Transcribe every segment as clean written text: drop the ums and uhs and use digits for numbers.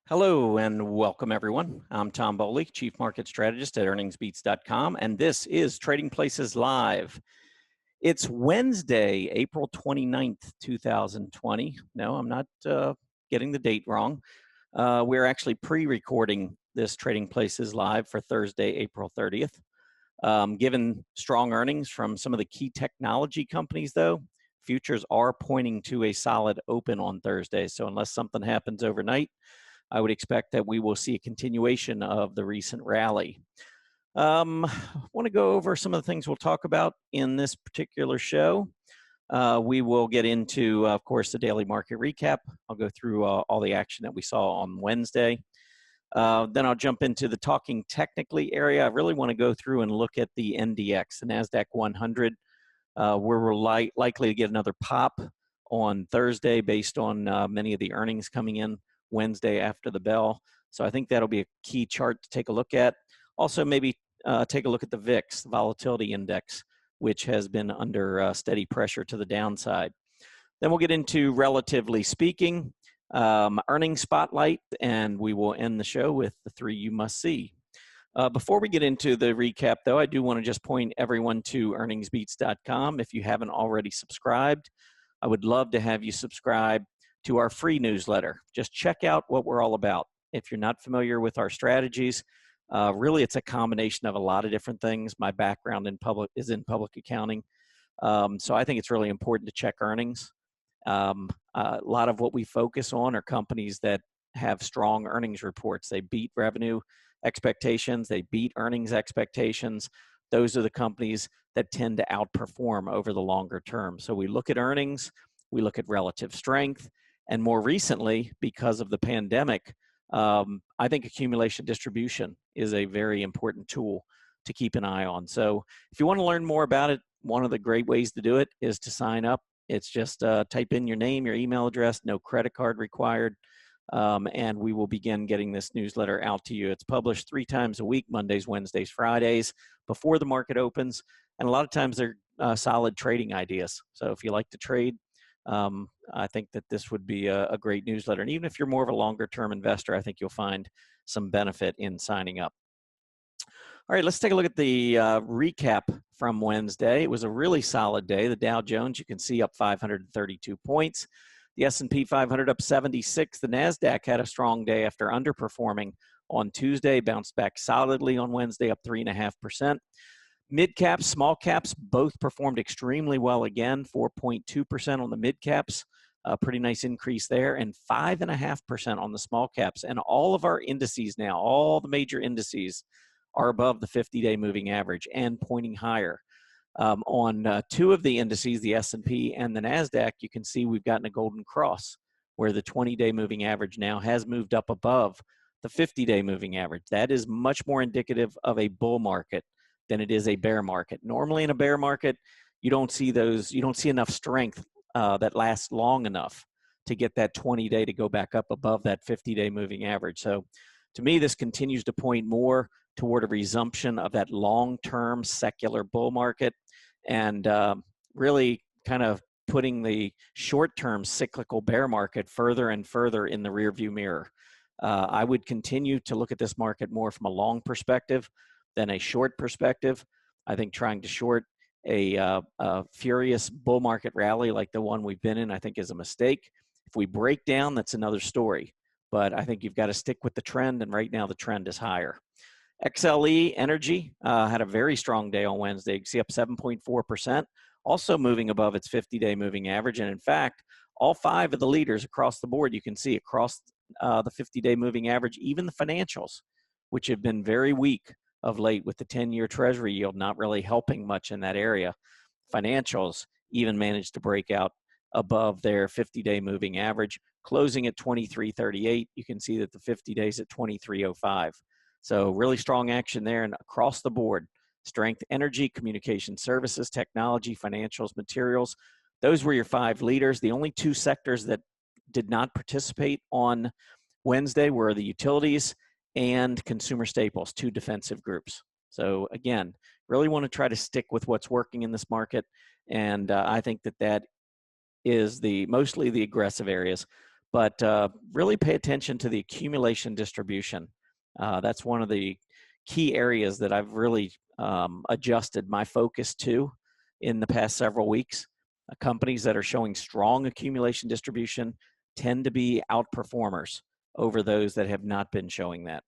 Hello and welcome everyone. I'm Tom Bowley, Chief Market Strategist at earningsbeats.com, and this is Trading Places Live. It's Wednesday, April 29th, 2020. No, I'm not getting the date wrong. We're actually pre-recording this Trading Places Live for Thursday, April 30th. Given strong earnings from some of the key technology companies, though, futures are pointing to a solid open on Thursday. So unless something happens overnight, I would expect that we will see a continuation of the recent rally. I want to go over some of the things we'll talk about in this particular show. We will get into, of course, the daily market recap. I'll go through all the action that we saw on Wednesday. Then I'll jump into the talking technically area. I really want to go through and look at the NDX, the NASDAQ 100. We're likely to get another pop on Thursday based on many of the earnings coming in Wednesday after the bell. So I think that'll be a key chart to take a look at. Also, maybe take a look at the VIX, the volatility index, which has been under steady pressure to the downside. Then we'll get into relatively speaking, earnings spotlight, and we will end the show with the three you must see. Before we get into the recap, though, I do want to just point everyone to earningsbeats.com. If you haven't already subscribed, I would love to have you subscribe to our free newsletter. Just check out what we're all about. If you're not familiar with our strategies, really it's a combination of a lot of different things. My background is in public accounting. So I think it's really important to check earnings. A lot of what we focus on are companies that have strong earnings reports. They beat revenue expectations, they beat earnings expectations. Those are the companies that tend to outperform over the longer term. So we look at earnings, we look at relative strength, and more recently, because of the pandemic, I think accumulation distribution is a very important tool to keep an eye on. So if you want to learn more about it, one of the great ways to do it is to sign up. It's just type in your name, your email address, no credit card required, and we will begin getting this newsletter out to you. It's published 3 times a week, Mondays, Wednesdays, Fridays, before the market opens, and a lot of times they're solid trading ideas. So if you like to trade, I think that this would be a great newsletter. And even if you're more of a longer term investor, I think you'll find some benefit in signing up. All right, let's take a look at the recap from Wednesday. It was a really solid day. The Dow Jones, you can see, up 532 points. The S&P 500 up 76. The NASDAQ had a strong day after underperforming on Tuesday, bounced back solidly on Wednesday, up 3.5%. Mid caps, small caps, both performed extremely well again, 4.2% on the mid caps, a pretty nice increase there, and 5.5% on the small caps. And all of our indices now, all the major indices are above the 50-day moving average and pointing higher. On 2 of the indices, the S&P and the NASDAQ, you can see we've gotten a golden cross where the 20-day moving average now has moved up above the 50-day moving average. That is much more indicative of a bull market than it is a bear market. Normally in a bear market, you don't see enough strength that lasts long enough to get that 20-day to go back up above that 50-day moving average. So to me, this continues to point more toward a resumption of that long-term secular bull market and really kind of putting the short-term cyclical bear market further and further in the rearview mirror. I would continue to look at this market more from a long perspective than a short perspective. I think trying to short a furious bull market rally like the one we've been in, I think is a mistake. If we break down, that's another story. But I think you've got to stick with the trend, and right now the trend is higher. XLE Energy had a very strong day on Wednesday. You can see up 7.4%, also moving above its 50-day moving average. And in fact, all 5 of the leaders across the board, you can see across the 50-day moving average, even the financials, which have been very weak of late with the 10-year Treasury yield not really helping much in that area. Financials even managed to break out above their 50-day moving average, closing at 23.38. You can see that the 50 days at 23.05. So really strong action there, and across the board, strength, energy, communication services, technology, financials, materials. Those were your 5 leaders. The only 2 sectors that did not participate on Wednesday were the utilities and consumer staples, 2 defensive groups. So again, really want to try to stick with what's working in this market. And I think that is mostly the aggressive areas. but really pay attention to the accumulation distribution. That's one of the key areas that I've really adjusted my focus to in the past several weeks. Companies that are showing strong accumulation distribution tend to be outperformers over those that have not been showing that.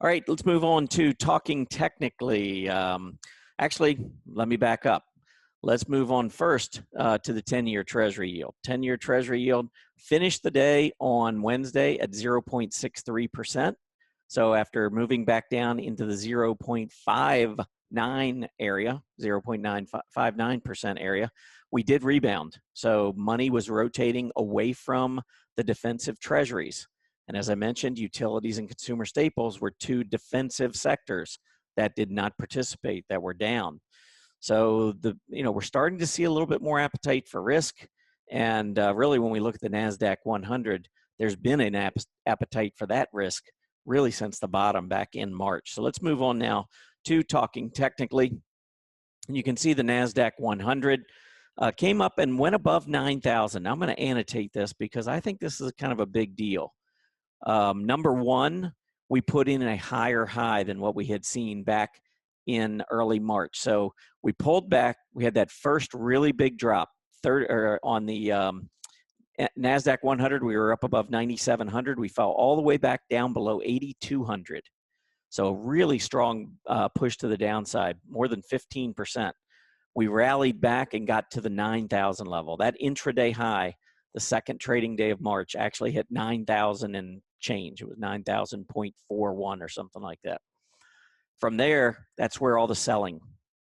All right, let's move on to talking technically. Actually, let me back up. Let's move on first to the 10-year Treasury yield. 10-year Treasury yield finished the day on Wednesday at 0.63%. So after moving back down into the 0.59 area, 0.959% area, we did rebound. So money was rotating away from the defensive treasuries. And as I mentioned, utilities and consumer staples were two defensive sectors that did not participate, that were down. So we're starting to see a little bit more appetite for risk. And really, when we look at the NASDAQ 100, there's been an appetite for that risk really since the bottom back in March. So let's move on now to talking technically. And you can see the NASDAQ 100 came up and went above 9,000. Now I'm going to annotate this because I think this is kind of a big deal. Number one, we put in a higher high than what we had seen back in early March. So we pulled back. We had that first really big drop. On the NASDAQ 100, we were up above 9,700. We fell all the way back down below 8,200. So a really strong push to the downside, more than 15%. We rallied back and got to the 9,000 level. That intraday high, the second trading day of March, actually hit 9,000 and change. It was 9,000.41 or something like that. From there, that's where all the selling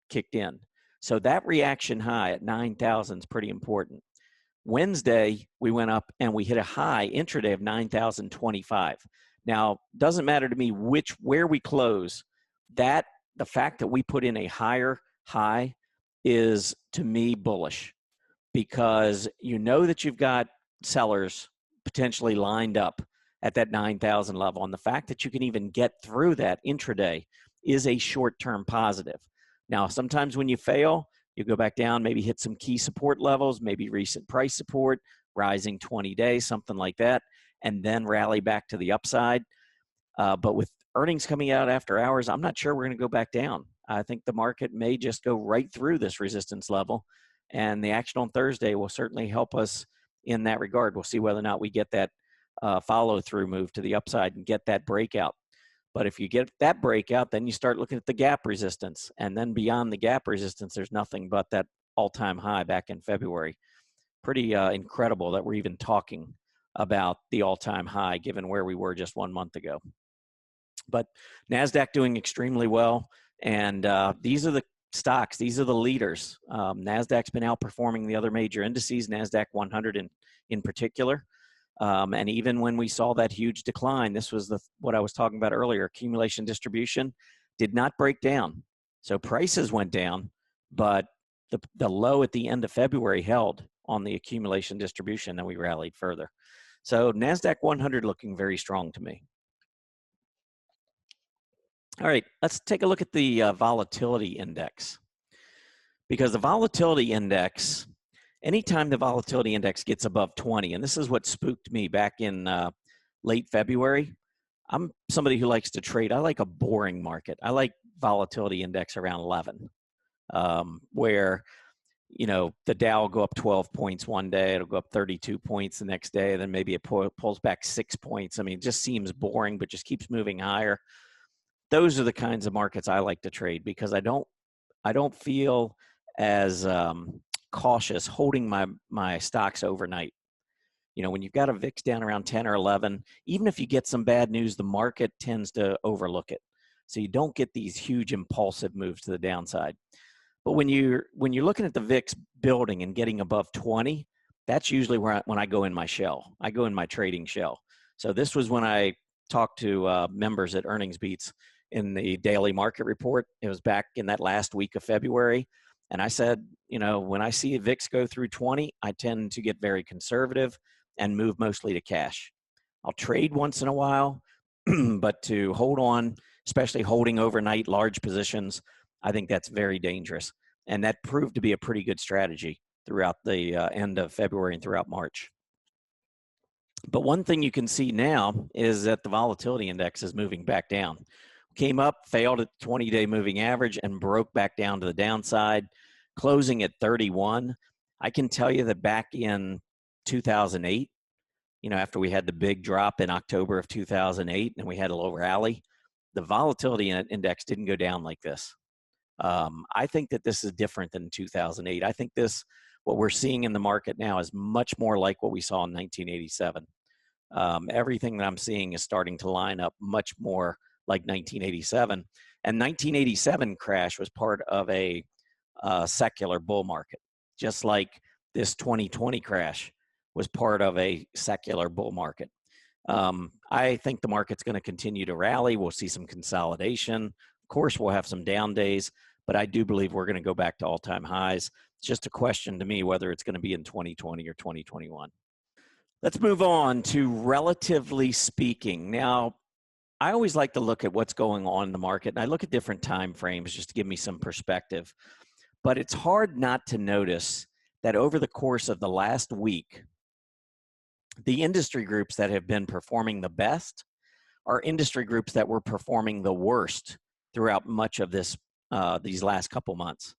kicked in. So that reaction high at 9,000 is pretty important. Wednesday, we went up and we hit a high intraday of 9,025. Now, doesn't matter to me where we close, the fact that we put in a higher high is, to me, bullish, because you know that you've got sellers potentially lined up at that 9,000 level. And the fact that you can even get through that intraday is a short-term positive. Now, sometimes when you fail, you go back down, maybe hit some key support levels, maybe recent price support, rising 20 days, something like that, and then rally back to the upside. But with earnings coming out after hours, I'm not sure we're going to go back down. I think the market may just go right through this resistance level, and the action on Thursday will certainly help us in that regard. We'll see whether or not we get that follow-through move to the upside and get that breakout. But if you get that breakout, then you start looking at the gap resistance. And then beyond the gap resistance, there's nothing but that all-time high back in February. Pretty incredible that we're even talking about the all-time high given where we were just 1 month ago. But NASDAQ doing extremely well. And these are the stocks. These are the leaders. NASDAQ's been outperforming the other major indices, NASDAQ 100 in particular. And even when we saw that huge decline, this was what I was talking about earlier, accumulation distribution did not break down. So prices went down, but the low at the end of February held on the accumulation distribution, and we rallied further. So NASDAQ 100 looking very strong to me. All right, let's take a look at the volatility index. Because the volatility index, anytime the volatility index gets above 20, and this is what spooked me back in late February. I'm somebody who likes to trade. I like a boring market. I like volatility index around 11, where, the Dow will go up 12 points one day. It'll go up 32 points the next day. Then maybe it pulls back 6 points. I mean, it just seems boring, but just keeps moving higher. Those are the kinds of markets I like to trade because I don't feel as cautious holding my stocks overnight. When you've got a VIX down around 10 or 11, even if you get some bad news, the market tends to overlook it. So you don't get these huge impulsive moves to the downside. But when you're looking at the VIX building and getting above 20, that's usually when I go in my shell. I go in my trading shell. So this was when I talked to members at Earnings Beats in the daily market report. It was back in that last week of February. And I said, when I see a VIX go through 20, I tend to get very conservative and move mostly to cash. I'll trade once in a while, but to hold on, especially holding overnight large positions, I think that's very dangerous. And that proved to be a pretty good strategy throughout the end of February and throughout March. But one thing you can see now is that the volatility index is moving back down. Came up, failed at 20-day moving average, and broke back down to the downside, closing at 31. I can tell you that back in 2008, after we had the big drop in October of 2008 and we had a little rally, the volatility index didn't go down like this. I think that this is different than 2008. I think what we're seeing in the market now is much more like what we saw in 1987. Everything that I'm seeing is starting to line up much more like 1987. And 1987 crash was part of a secular bull market, just like this 2020 crash was part of a secular bull market. I think the market's going to continue to rally. We'll see some consolidation. Of course, we'll have some down days, but I do believe we're going to go back to all-time highs. It's just a question to me whether it's going to be in 2020 or 2021. Let's move on to relatively speaking. Now, I always like to look at what's going on in the market, and I look at different time frames just to give me some perspective. But it's hard not to notice that over the course of the last week, the industry groups that have been performing the best are industry groups that were performing the worst throughout much of these last couple months.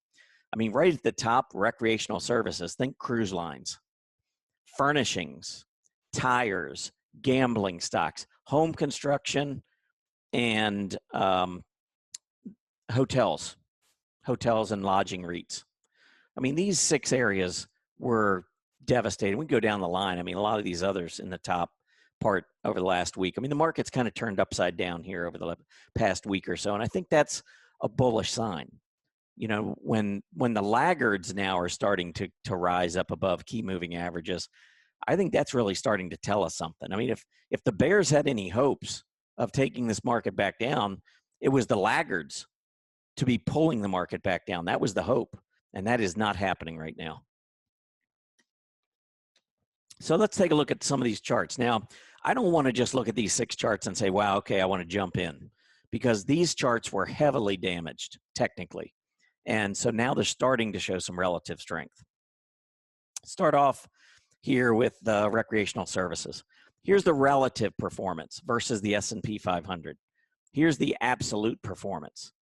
I mean, right at the top, recreational services, think cruise lines, furnishings, tires, gambling stocks, home construction, and hotels and lodging REITs. I mean, these 6 areas were devastating. We can go down the line. I mean, a lot of these others in the top part over the last week. I mean, the market's kind of turned upside down here over the past week or so, and I think that's a bullish sign. When the laggards now are starting to rise up above key moving averages, I think that's really starting to tell us something. I mean, if the bears had any hopes of taking this market back down, it was the laggards to be pulling the market back down. That was the hope, and that is not happening right now. So let's take a look at some of these charts. Now, I don't want to just look at these 6 charts and say, wow, okay, I want to jump in, because these charts were heavily damaged technically. And so now they're starting to show some relative strength. Start off here with the recreational services. Here's the relative performance versus the S&P 500. Here's the absolute performance.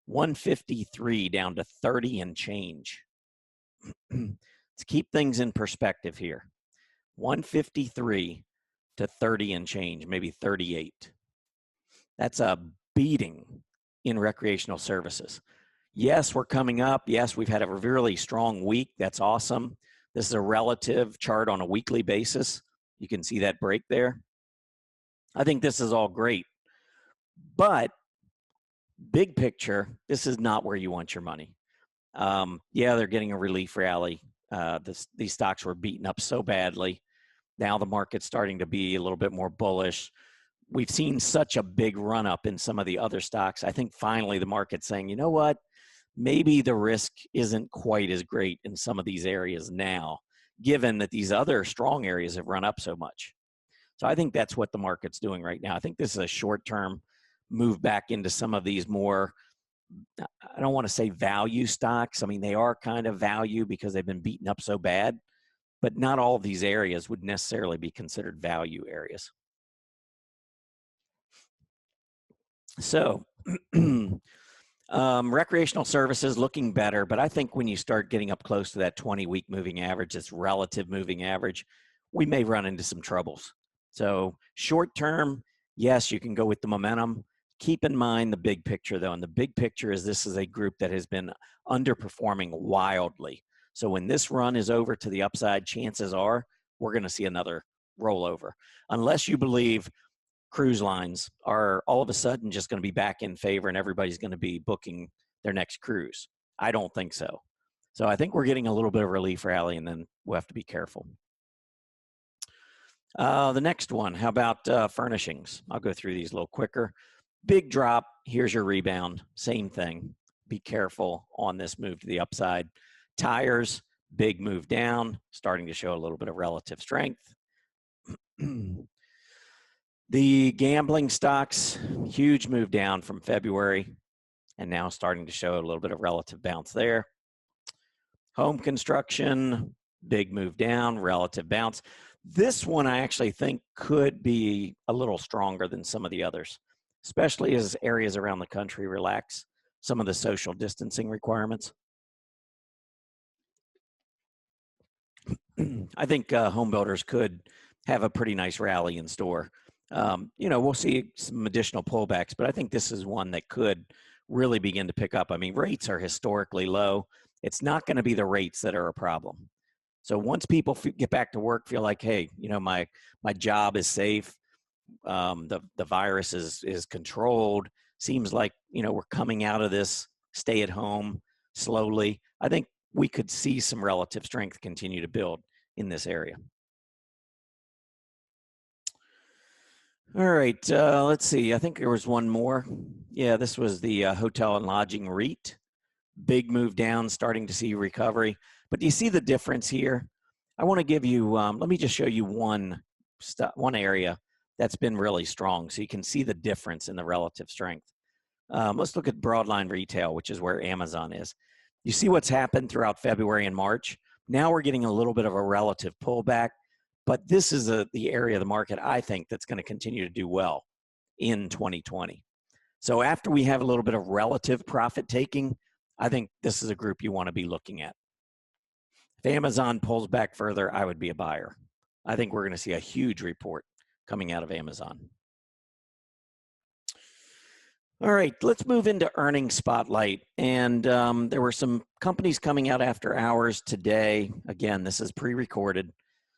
153 down to 30 and change. Let's keep things in perspective here. 153 to 30 and change, maybe 38. That's a beating in recreational services. Yes, we're coming up. Yes, we've had a really strong week. That's awesome. This is a relative chart on a weekly basis. You can see that break there. I think this is all great. But big picture, this is not where you want your money. Yeah, they're getting a relief rally. These stocks were beaten up so badly. Now the market's starting to be a little bit more bullish. We've seen such a big run up in some of the other stocks. I think finally the market's saying, you know what? Maybe the risk isn't quite as great in some of these areas now, given that these other strong areas have run up so much. So I think that's what the market's doing right now. I think this is a short-term move back into some of these more, I don't want to say value stocks. I mean, they are kind of value because they've been beaten up so bad, but not all of these areas would necessarily be considered value areas. So recreational services looking better, but I think when you start getting up close to that 20-week moving average, this relative moving average, we may run into some troubles. So short term, yes, you can go with the momentum. Keep in mind the big picture, though, and the big picture is this is a group that has been underperforming wildly. So when this run is over to the upside, chances are we're going to see another rollover, unless you believe cruise lines are all of a sudden just going to be back in favor and everybody's going to be booking their next cruise. I don't think so. So I think we're getting a little bit of relief rally, and then we'll have to be careful. The next one, how about furnishings? I'll go through these a little quicker. Big drop. Here's your rebound. Same thing. Be careful on this move to the upside. Tires, big move down, starting to show a little bit of relative strength. The gambling stocks, huge move down from February, and now starting to show a little bit of relative bounce there. Home construction, big move down, relative bounce. This one I actually think could be a little stronger than some of the others, especially as areas around the country relax some of the social distancing requirements. I think home builders could have a pretty nice rally in store. We'll see some additional pullbacks, but I think this is one that could really begin to pick up. I mean, rates are historically low. It's not going to be the rates that are a problem. So once people get back to work, feel like, hey, my job is safe, the virus is controlled. Seems like we're coming out of this stay at home slowly. I think we could see some relative strength continue to build in this area. All right, let's see. I think there was one more. Yeah, this was the hotel and lodging REIT. Big move down, starting to see recovery. But do you see the difference here? I want to give you, let me just show you one area that's been really strong so you can see the difference in the relative strength. Let's look at broadline retail, which is where Amazon is. You see what's happened throughout February and March. Now we're getting a little bit of a relative pullback, but this is the area of the market I think that's going to continue to do well in 2020. So after we have a little bit of relative profit taking, I think this is a group you want to be looking at. If Amazon pulls back further, I would be a buyer. I think we're going to see a huge report coming out of Amazon. All right, let's move into earnings spotlight. And there were some companies coming out after hours today. Again, this is pre-recorded,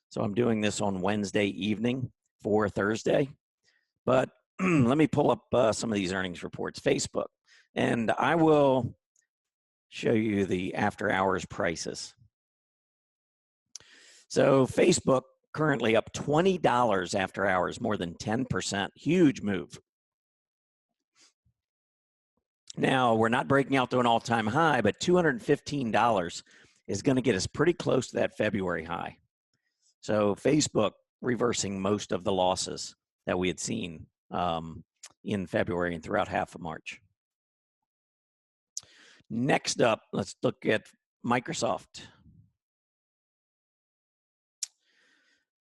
so I'm doing this on Wednesday evening for Thursday. But let me pull up some of these earnings reports. Facebook, and I will show you the after hours prices. So Facebook currently up $20 after hours, more than 10%, huge move. Now, we're not breaking out to an all-time high, but $215 is going to get us pretty close to that February high. So Facebook reversing most of the losses that we had seen in February and throughout half of March. Next up, let's look at Microsoft.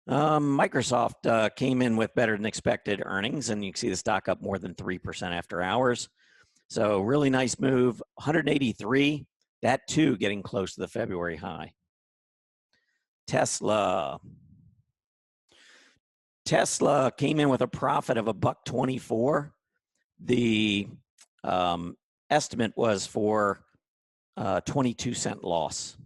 Microsoft came in with better than expected earnings, and you can see the stock up more than 3% after hours. So really nice move, 183, that too getting close to the February high. Tesla came in with a profit of $1.24. The estimate was for 22-cent loss.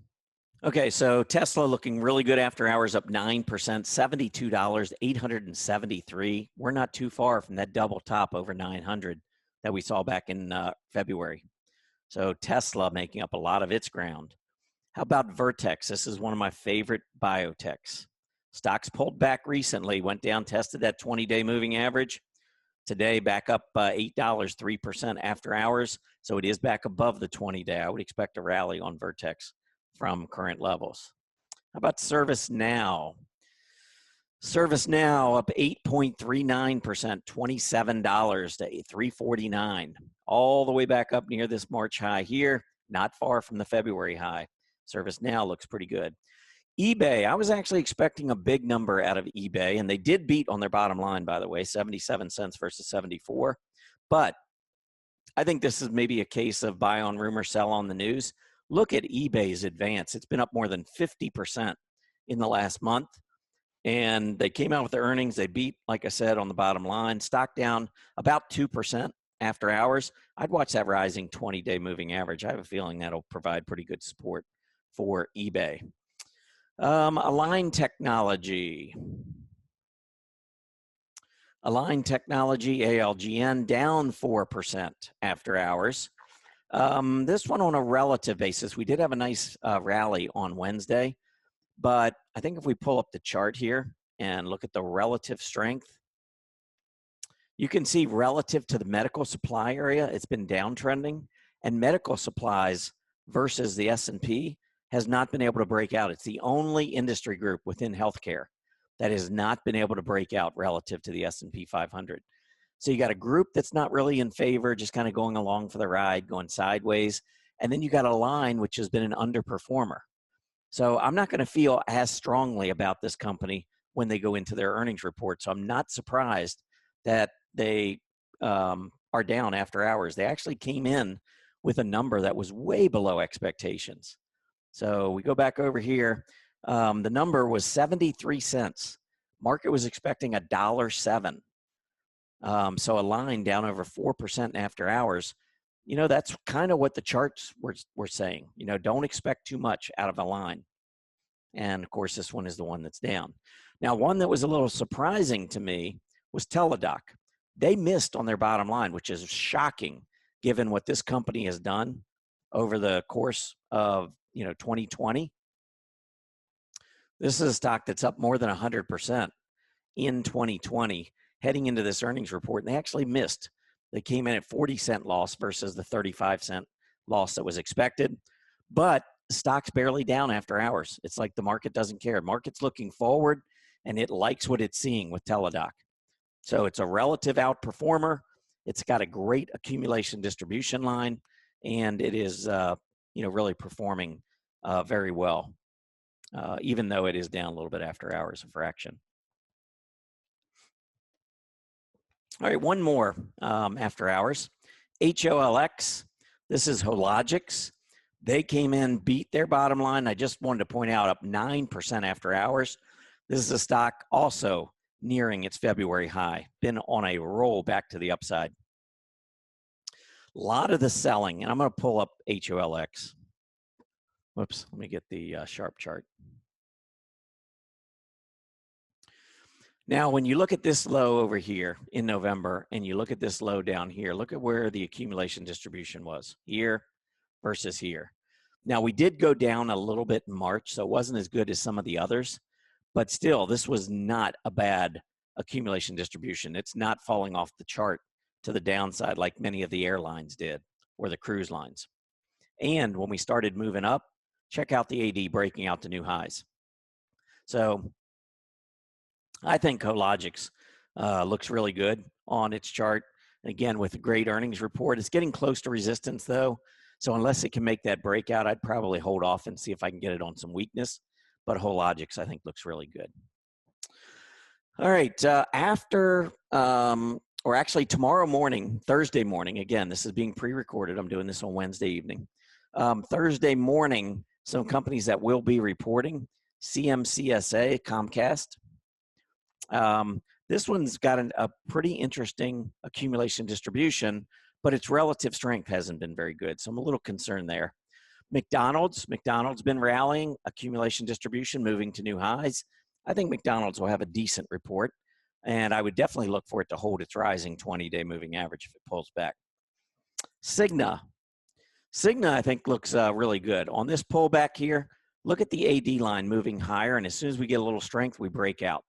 Okay, so Tesla looking really good after hours, up 9%, $72, 873. We're not too far from that double top over 900 that we saw back in February. So Tesla making up a lot of its ground. How about Vertex? This is one of my favorite biotechs. Stocks pulled back recently, went down, tested that 20-day moving average. Today, back up $8, 3% after hours. So it is back above the 20-day. I would expect a rally on Vertex from current levels. How about ServiceNow? ServiceNow up 8.39%, $27 to $349. All the way back up near this March high here, not far from the February high. ServiceNow looks pretty good. eBay, I was actually expecting a big number out of eBay, and they did beat on their bottom line, by the way, 77 cents versus 74. But I think this is maybe a case of buy on rumor, sell on the news. Look at eBay's advance. It's been up more than 50% in the last month. And they came out with their earnings. They beat, like I said, on the bottom line. Stock down about 2% after hours. I'd watch that rising 20-day moving average. I have a feeling that'll provide pretty good support for eBay. Align Technology, ALGN, down 4% after hours. This one on a relative basis, we did have a nice rally on Wednesday. But I think if we pull up the chart here and look at the relative strength, you can see relative to the medical supply area, it's been downtrending, and medical supplies versus the S&P has not been able to break out. It's the only industry group within healthcare that has not been able to break out relative to the S&P 500. So you got a group that's not really in favor, just kind of going along for the ride, going sideways. And then you got Align, which has been an underperformer. So I'm not going to feel as strongly about this company when they go into their earnings report. So I'm not surprised that they are down after hours. They actually came in with a number that was way below expectations. So we go back over here. The number was 73 cents. Market was expecting $1.07. So a line down over 4% after hours. You know, that's kind of what the charts were saying. You know, don't expect too much out of a line. And of course, this one is the one that's down. Now, one that was a little surprising to me was Teladoc. They missed on their bottom line, which is shocking given what this company has done over the course of 2020. This is a stock that's up more than 100% in 2020 heading into this earnings report, and they actually missed. They came in at 40-cent loss versus the 35-cent loss that was expected, but the stock's barely down after hours. It's like the market doesn't care. Market's looking forward, and it likes what it's seeing with Teladoc. So it's a relative outperformer. It's got a great accumulation distribution line, and it is really performing very well, even though it is down a little bit after hours, a fraction. All right, one more after hours. HOLX, this is Hologics. They came in, beat their bottom line. I just wanted to point out up 9% after hours. This is a stock also nearing its February high, been on a roll back to the upside. A lot of the selling, and I'm going to pull up HOLX. Whoops, let me get the sharp chart. Now, when you look at this low over here in November and you look at this low down here, look at where the accumulation distribution was, here versus here. Now, we did go down a little bit in March, so it wasn't as good as some of the others, but still, this was not a bad accumulation distribution. It's not falling off the chart to the downside like many of the airlines did or the cruise lines. And when we started moving up, check out the AD breaking out to new highs. So I think Hologics looks really good on its chart. Again, with a great earnings report. It's getting close to resistance, though. So unless it can make that breakout, I'd probably hold off and see if I can get it on some weakness. But Hologics, I think, looks really good. All right. Or actually tomorrow morning, Thursday morning, again, this is being pre-recorded. I'm doing this on Wednesday evening. Thursday morning, some companies that will be reporting, CMCSA, Comcast. This one's got a pretty interesting accumulation distribution, but its relative strength hasn't been very good. So I'm a little concerned there. McDonald's been rallying, accumulation distribution moving to new highs. I think McDonald's will have a decent report, and I would definitely look for it to hold its rising 20-day moving average if it pulls back. Cigna, I think, looks really good. On this pullback here, look at the AD line moving higher, and as soon as we get a little strength, we break out.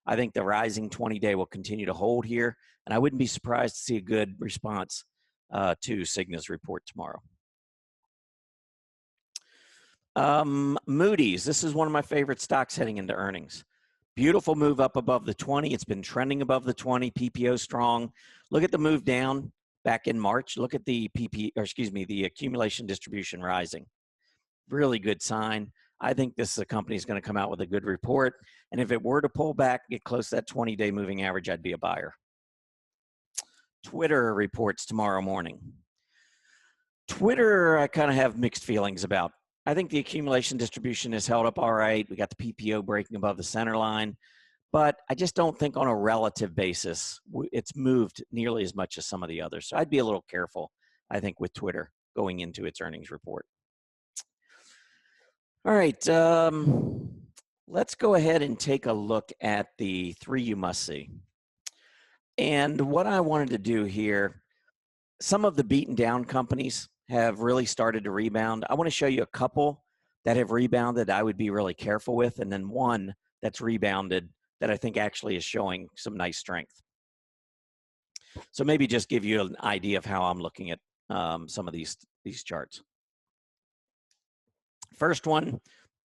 I think the rising 20-day will continue to hold here, and I wouldn't be surprised to see a good response to Cigna's report tomorrow. Moody's, this is one of my favorite stocks heading into earnings. Beautiful move up above the 20. It's been trending above the 20. PPO strong. Look at the move down back in March. Look at the the accumulation distribution rising. Really good sign. I think this is a company that's going to come out with a good report. And if it were to pull back, get close to that 20-day moving average, I'd be a buyer. Twitter reports tomorrow morning. Twitter, I kind of have mixed feelings about. I think the accumulation distribution is held up all right. We got the PPO breaking above the center line, but I just don't think on a relative basis it's moved nearly as much as some of the others. So I'd be a little careful, I think, with Twitter going into its earnings report. All right, let's go ahead and take a look at the 3 you must see. And what I wanted to do here, some of the beaten down companies have really started to rebound. I want to show you a couple that have rebounded I would be really careful with, and then one that's rebounded that I think actually is showing some nice strength. So maybe just give you an idea of how I'm looking at some of these charts. First one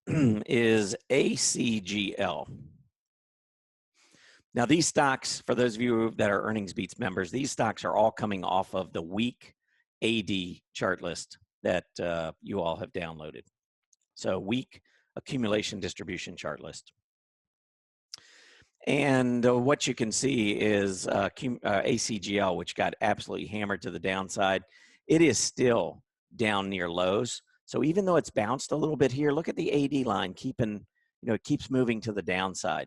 is ACGL. Now these stocks, for those of you that are Earnings Beats members, these stocks are all coming off of the week AD chart list that you all have downloaded. So week accumulation distribution chart list. And what you can see is ACGL, which got absolutely hammered to the downside. It is still down near lows. So even though it's bounced a little bit here, look at the AD line it keeps moving to the downside.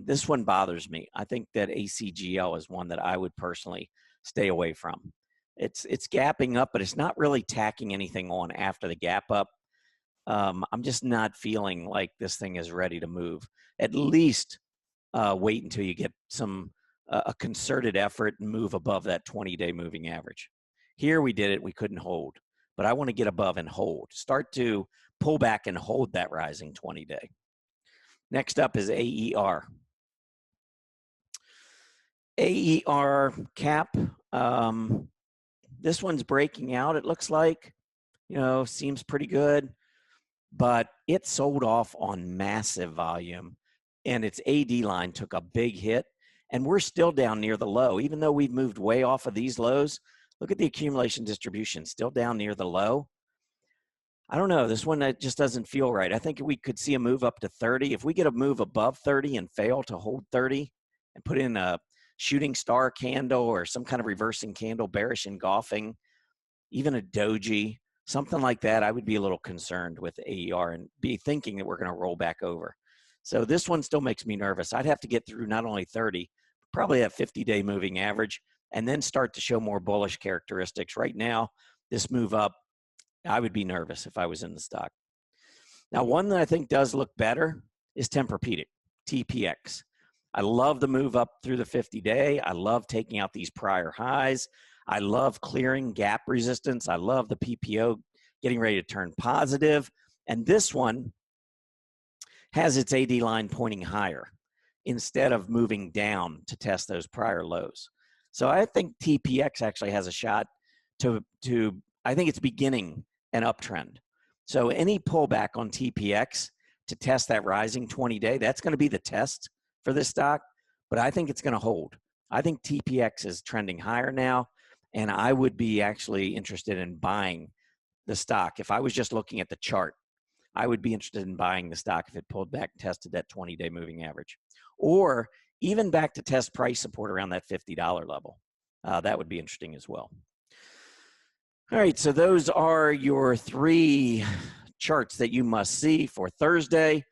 This one bothers me. I think that ACGL is one that I would personally stay away from. It's gapping up, but it's not really tacking anything on after the gap up. I'm just not feeling like this thing is ready to move. At least wait until you get a concerted effort and move above that 20-day moving average. Here we did it, we couldn't hold, but I want to get above and hold. Start to pull back and hold that rising 20-day. Next up is AER. AER cap. This one's breaking out, it looks like. Seems pretty good, but it sold off on massive volume, and its AD line took a big hit, and we're still down near the low. Even though we've moved way off of these lows, look at the accumulation distribution, still down near the low. I don't know, this one that just doesn't feel right. I think we could see a move up to 30. If we get a move above 30 and fail to hold 30 and put in a shooting star candle or some kind of reversing candle, bearish engulfing, even a doji, something like that, I would be a little concerned with AER and be thinking that we're going to roll back over. So this one still makes me nervous. I'd have to get through not only 30, probably that 50-day moving average, and then start to show more bullish characteristics. Right now, this move up, I would be nervous if I was in the stock. Now, one that I think does look better is Tempur-Pedic, TPX. I love the move up through the 50-day. I love taking out these prior highs. I love clearing gap resistance. I love the PPO getting ready to turn positive. And this one has its AD line pointing higher instead of moving down to test those prior lows. So I think TPX actually has a shot to I think it's beginning an uptrend. So any pullback on TPX to test that rising 20-day, that's going to be the test for this stock, but I think it's going to hold. I think TPX is trending higher now, and I would be actually interested in buying the stock. If I was just looking at the chart, I would be interested in buying the stock if it pulled back and tested that 20-day moving average, or even back to test price support around that $50 level. That would be interesting as well. All right, so those are your 3 charts that you must see for Thursday.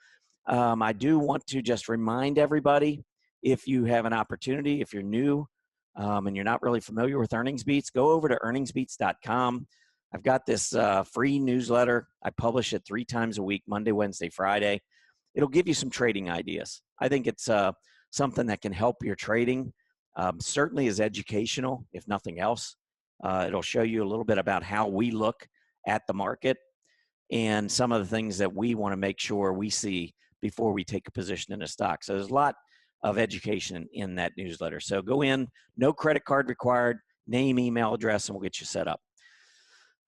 I do want to just remind everybody, if you have an opportunity, if you're new and you're not really familiar with Earnings Beats, go over to earningsbeats.com. I've got this free newsletter. I publish it 3 times a week, Monday, Wednesday, Friday. It'll give you some trading ideas. I think it's something that can help your trading. Certainly is educational, if nothing else. It'll show you a little bit about how we look at the market and some of the things that we want to make sure we see before we take a position in a stock. So there's a lot of education in that newsletter. So go in, no credit card required, name, email address, and we'll get you set up.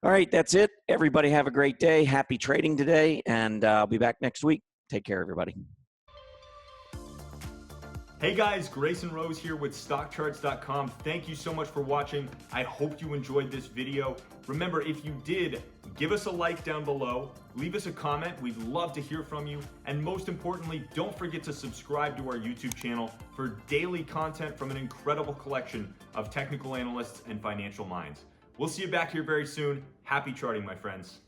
All right, that's it. Everybody have a great day. Happy trading today, and I'll be back next week. Take care, everybody. Hey guys, Grayson Rose here with StockCharts.com. Thank you so much for watching. I hope you enjoyed this video. Remember, if you did, give us a like down below, leave us a comment. We'd love to hear from you. And most importantly, don't forget to subscribe to our YouTube channel for daily content from an incredible collection of technical analysts and financial minds. We'll see you back here very soon. Happy charting, my friends.